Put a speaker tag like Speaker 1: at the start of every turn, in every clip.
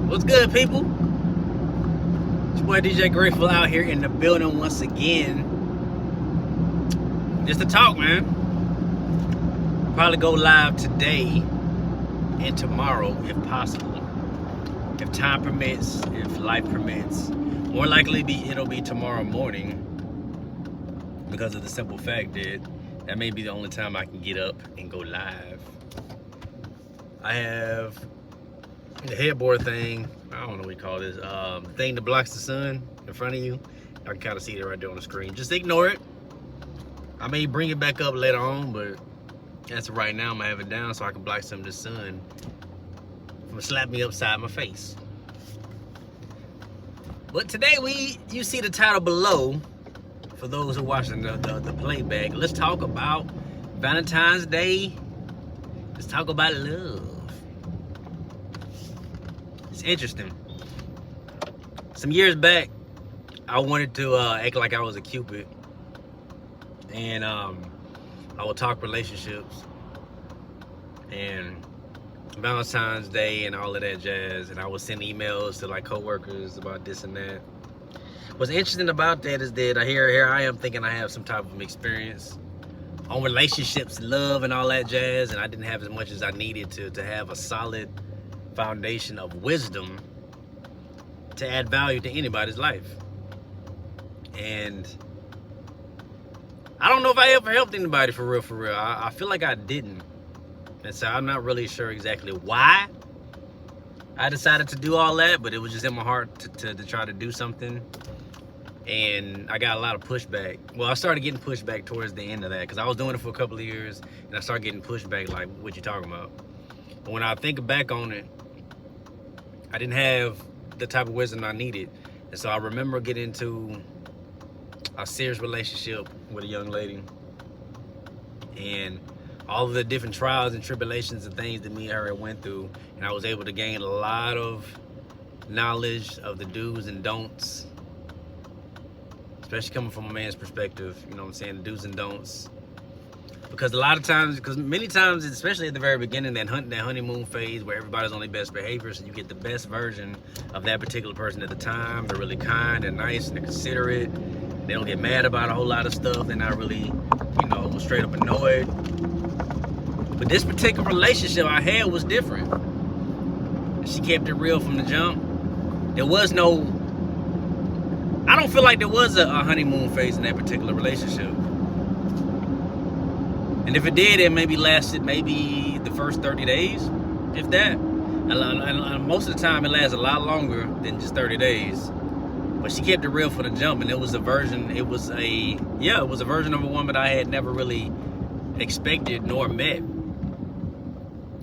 Speaker 1: What's good, people? It's your boy DJ Grateful out here in the building once again. Just to talk, man. Probably go live today and tomorrow if possible. If time permits, if life permits. More likely it'll be tomorrow morning because of the simple fact that may be the only time I can get up and go live. I have the headboard thing, I don't know what you call this, thing that blocks the sun in front of you. I can kind of see it right there on the screen. Just ignore it. I may bring it back up later on, but as of right now, I'm gonna have it down so I can block some of the sun from slapping me upside my face. But today you see the title below. For those who are watching the playback, let's talk about Valentine's Day. Let's talk about love. It's interesting. Some years back, I wanted to act like I was a Cupid, and I would talk relationships and Valentine's Day and all of that jazz, and I would send emails to like coworkers about this and that. What's interesting about that is that here I am thinking I have some type of experience on relationships, love, and all that jazz, and I didn't have as much as I needed to have a solid foundation of wisdom to add value to anybody's life. And I don't know if I ever helped anybody for real. I feel like I didn't. And so I'm not really sure exactly why I decided to do all that, but it was just in my heart to try to do something. And I got a lot of pushback. Well, I started getting pushback towards the end of that because I was doing it for a couple of years, and I started getting pushback like, what you talking about? But when I think back on it, I didn't have the type of wisdom I needed. And so I remember getting into a serious relationship with a young lady, and all of the different trials and tribulations and things that me and her went through, and I was able to gain a lot of knowledge of the do's and don'ts, especially coming from a man's perspective, you know what I'm saying, the do's and don'ts. Because many times, especially at the very beginning, that honeymoon phase where everybody's on their best behavior, so you get the best version of that particular person at the time. They're really kind, they're nice, and they're considerate. They don't get mad about a whole lot of stuff. They're not really, straight up annoyed. But this particular relationship I had was different. She kept it real from the jump. I don't feel like there was a honeymoon phase in that particular relationship. And if it did, it maybe lasted maybe the first 30 days, if that. And most of the time, it lasts a lot longer than just 30 days. But she kept it real for the jump, and it was a version of a woman I had never really expected nor met.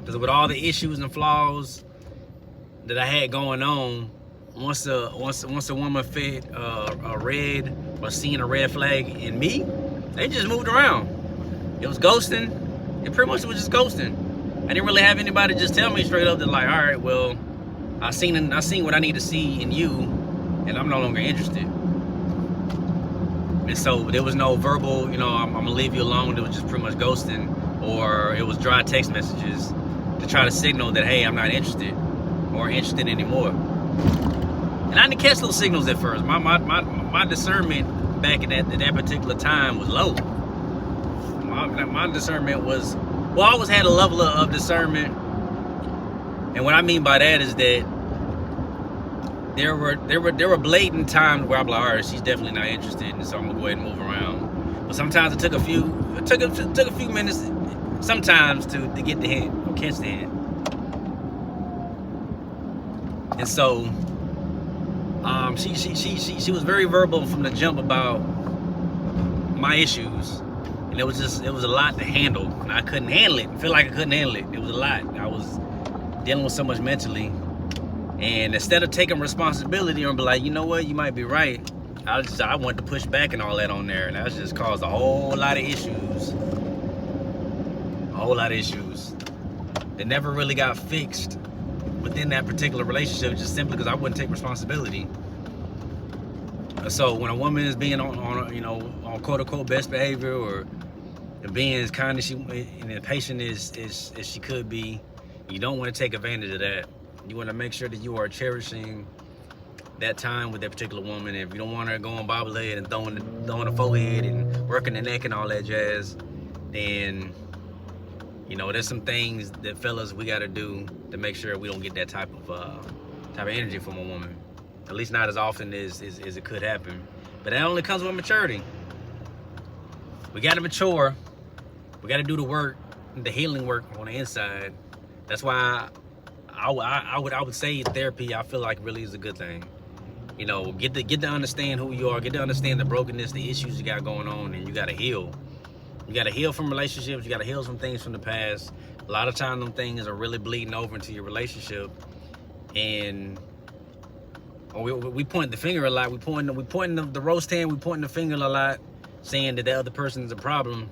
Speaker 1: Because with all the issues and flaws that I had going on, once a woman fit a red or seen a red flag in me, they just moved around. It was ghosting. It pretty much was just ghosting. I didn't really have anybody just tell me straight up that like, all right, well, I seen what I need to see in you, and I'm no longer interested. And so there was no verbal, I'm gonna leave you alone. It was just pretty much ghosting, or it was dry text messages to try to signal that, hey, I'm not interested or interested anymore. And I didn't catch those signals at first. My discernment back at that particular time was low. My discernment was, I always had a level of discernment. And what I mean by that is that there were blatant times where I'm like, all right, she's definitely not interested, and so I'm gonna go ahead and move around. But sometimes it took a few minutes sometimes to get the hint or catch the hint. And so she was very verbal from the jump about my issues, and it was a lot to handle, and I couldn't handle it. I feel like I couldn't handle it. It was a lot. I was dealing with so much mentally, and instead of taking responsibility and be like, you know what, you might be right, I wanted to push back and all that on there, and that just caused a whole lot of issues. That never really got fixed within that particular relationship, just simply because I wouldn't take responsibility. So when a woman is being on quote unquote best behavior, or being as kind as and patient as she could be, you don't want to take advantage of that. You want to make sure that you are cherishing that time with that particular woman. If you don't want her going bobblehead and throwing the forehead and working the neck and all that jazz, then there's some things that fellas we got to do to make sure we don't get that type of energy from a woman. At least not as often as it could happen. But that only comes with maturity. We got to mature. We got to do the work, the healing work on the inside. That's why I would say therapy, I feel like, really is a good thing. Get to understand who you are, get to understand the brokenness, the issues you got going on, and you got to heal. You got to heal from relationships. You got to heal some things from the past. A lot of times, them things are really bleeding over into your relationship, and we point the finger a lot. We point the roast hand. We point the finger a lot, saying that the other person is a problem.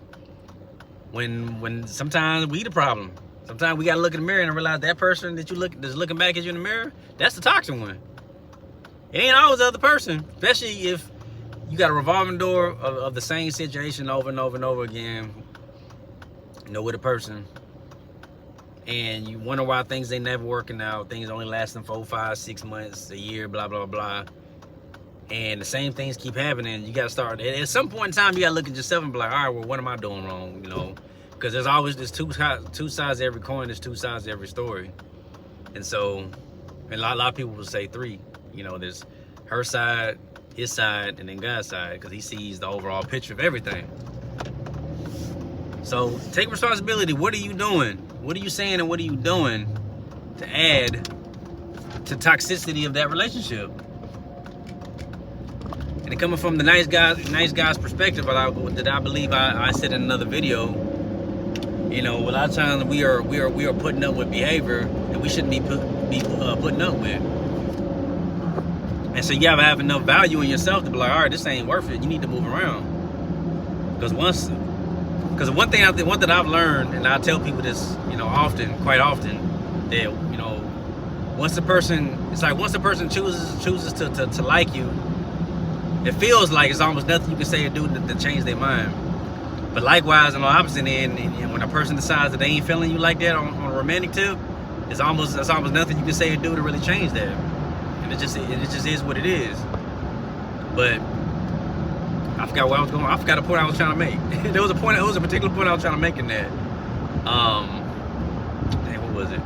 Speaker 1: When sometimes we the problem. Sometimes we gotta look in the mirror and realize that person that's looking back at you in the mirror, that's the toxic one. It ain't always the other person, especially if you got a revolving door of the same situation over and over and over again, with a person, and you wonder why things ain't never working out, things only lasting 4, 5, 6 months, a year, blah, blah, blah, and the same things keep happening. You gotta start, at some point in time, you gotta look at yourself and be like, all right, well, what am I doing wrong, Because there's two sides to every coin, there's two sides to every story. And so, a lot of people will say three. There's her side, his side, and then God's side, because he sees the overall picture of everything. So, take responsibility. What are you doing? What are you saying and what are you doing to add to toxicity of that relationship? And it coming from the nice guy's perspective, that I believe I said in another video. A lot of times we are putting up with behavior that we shouldn't be putting up with. And so you gotta have enough value in yourself to be like, all right, this ain't worth it. You need to move around. Because one thing that I've learned, and I tell people this, quite often, that once the person chooses to like you, it feels like it's almost nothing you can say or do to change their mind. But likewise, on the opposite end, and when a person decides that they ain't feeling you like that on a romantic tip, it's almost nothing you can say or do to really change that. And it just is what it is. But I forgot where I was going. I forgot the point I was trying to make. There was a particular point I was trying to make in that. What was it?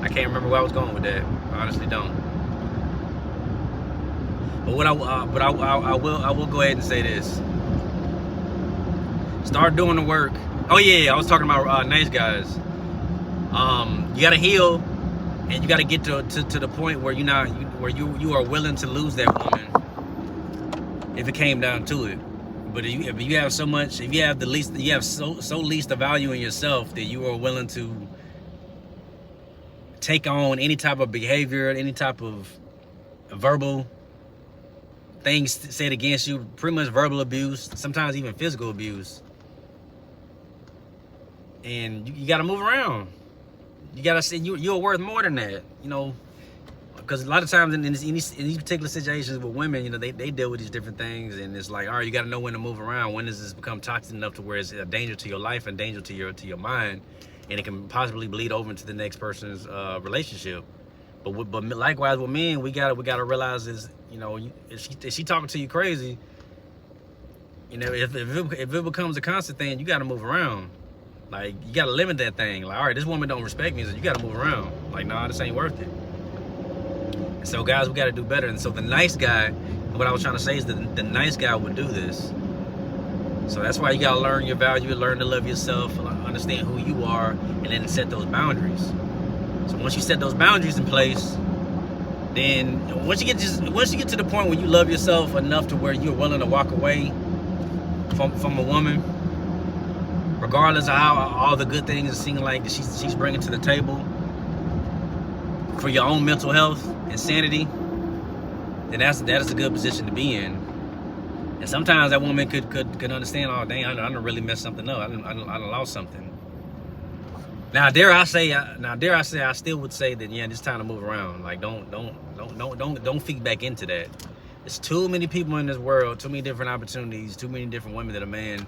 Speaker 1: I can't remember where I was going with that. I honestly don't. But I will go ahead and say this. Start doing the work. Oh yeah, I was talking about nice guys. You gotta heal, and you gotta get to the point where you are willing to lose that woman if it came down to it. But if you have so least the value in yourself that you are willing to take on any type of behavior, any type of verbal things said against you, pretty much verbal abuse, sometimes even physical abuse. And you got to move around. You got to say you're worth more than that, because a lot of times in these particular situations with women, they deal with these different things, and it's like, all right, you got to know when to move around. When does this become toxic enough to where it's a danger to your life and danger to your mind, and it can possibly bleed over into the next person's relationship. But likewise with men, we gotta realize is, if she talking to you crazy, if it becomes a constant thing, you gotta move around. Like, you gotta limit that thing. Like, all right, this woman don't respect me, so you gotta move around. Like, nah, this ain't worth it. And so guys, we gotta do better. And so the nice guy, what I was trying to say is that the nice guy would do this. So that's why you gotta learn your value, learn to love yourself, understand who you are, and then set those boundaries. So once you set those boundaries in place, then once you get to the point where you love yourself enough to where you're willing to walk away from a woman, regardless of how all the good things seem like that she's bringing to the table for your own mental health and sanity, then that is a good position to be in. And sometimes that woman could understand, oh dang, I done really messed something up. I done lost something. Now dare I say, I still would say that, yeah, it's time to move around. Like, don't feed back into that. There's too many people in this world, too many different opportunities, too many different women that a man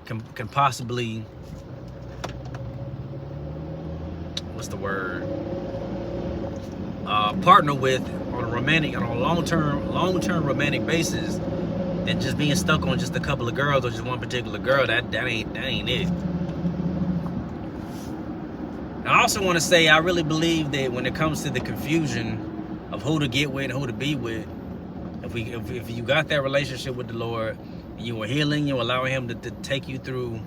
Speaker 1: can possibly, what's the word, partner with on a long-term romantic basis, than just being stuck on just a couple of girls or just one particular girl. That ain't it. I also want to say, I really believe that when it comes to the confusion of who to get with and who to be with, if you got that relationship with the Lord, and you are healing, you allowing Him to take you through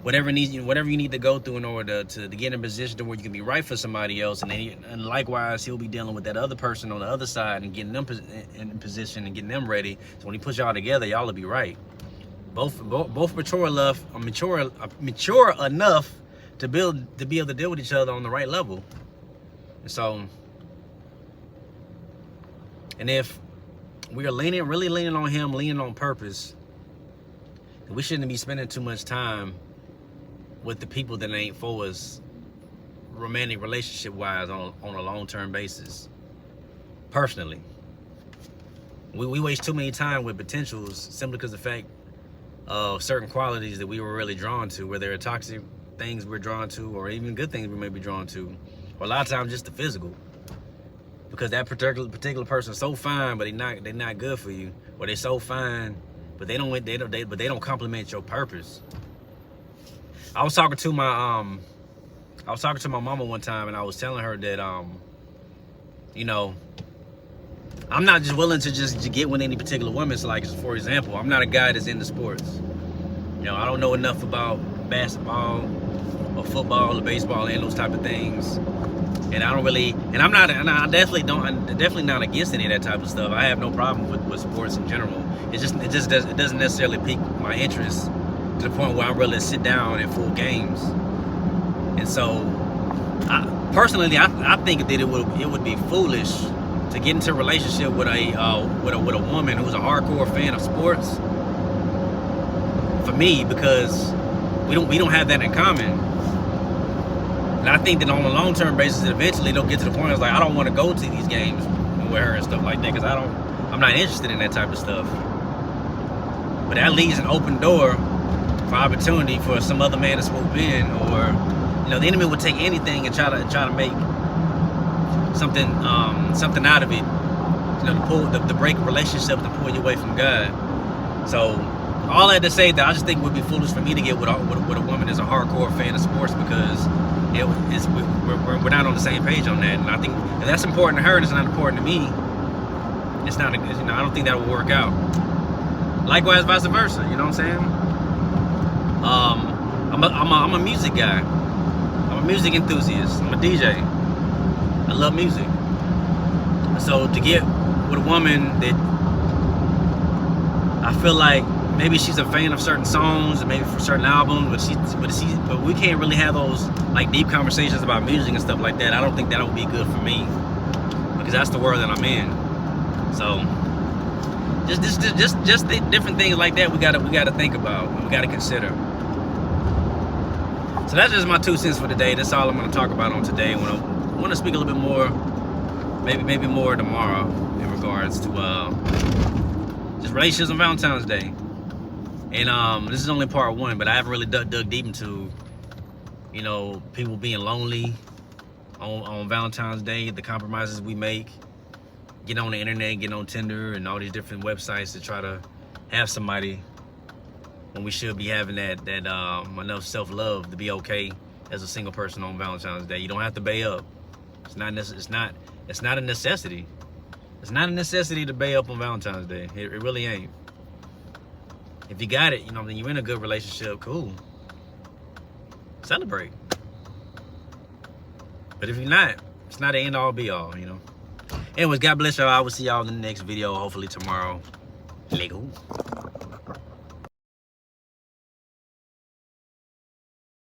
Speaker 1: whatever you need to go through in order to get in a position to where you can be right for somebody else, and likewise He'll be dealing with that other person on the other side and getting them in position and getting them ready. So when He puts y'all together, y'all will be right. Both mature enough to be able to deal with each other on the right level. And so, and if we are really leaning on Him, leaning on purpose, we shouldn't be spending too much time with the people that ain't for us, romantic relationship wise, on a long-term basis. Personally, we waste too many time with potentials simply because of the fact of certain qualities that we were really drawn to, whether they're toxic things we're drawn to, or even good things we may be drawn to, or a lot of times just the physical, because that particular person's so fine, but they're not good for you, or they're so fine, but they don't complement your purpose. I was talking to my mama one time, and I was telling her that you know, I'm not just willing to get with any particular woman. So, like, for example, I'm not a guy that's into sports. You know, I don't know enough about basketball or football or baseball and those type of things. And I definitely not against any of that type of stuff. I have no problem with sports in general. It doesn't necessarily pique my interest to the point where I'm ready to sit down and full games. And so, personally, I think that it would be foolish to get into a relationship with a woman who's a hardcore fan of sports. For me, because we don't have that in common. And I think that on a long-term basis, eventually they'll get to the point where it's like, I don't want to go to these games with her and stuff like that, because I'm not interested in that type of stuff. But that leaves an open door for opportunity for some other man to swoop in, or, you know, the enemy would take anything and try to make something out of it, you know, to break a relationship, to pull you away from God. So all that to say that I just think it would be foolish for me to get with a woman that's a hardcore fan of sports, because we're not on the same page on that. And I think if that's important to her and it's not important to me, it's not, you know, I don't think that will work out. Likewise, vice versa. You know what I'm saying? I'm a music guy. I'm a music enthusiast. I'm a DJ. I love music. So to get with a woman that I feel like maybe she's a fan of certain songs, and maybe for certain albums, but we can't really have those like deep conversations about music and stuff like that. I don't think that would be good for me, because that's the world that I'm in. So just the different things like that we gotta think about, and we gotta consider. So that's just my 2 cents for today. That's all I'm gonna talk about on today. I want to speak a little bit more, maybe more tomorrow, in regards to just relationships on Valentine's Day. And this is only part 1, but I haven't really dug deep into, you know, people being lonely on Valentine's Day, the compromises we make, getting on the internet, getting on Tinder and all these different websites to try to have somebody, when we should be having that enough self-love to be okay as a single person on Valentine's Day. You don't have to bay up. It's not a necessity. It's not a necessity to bay up on Valentine's Day. It really ain't. If you got it, you know, then you're in a good relationship, cool. Celebrate. But if you're not, it's not an end all be all, you know. Anyways, God bless y'all. I will see y'all in the next video, hopefully tomorrow. Lego.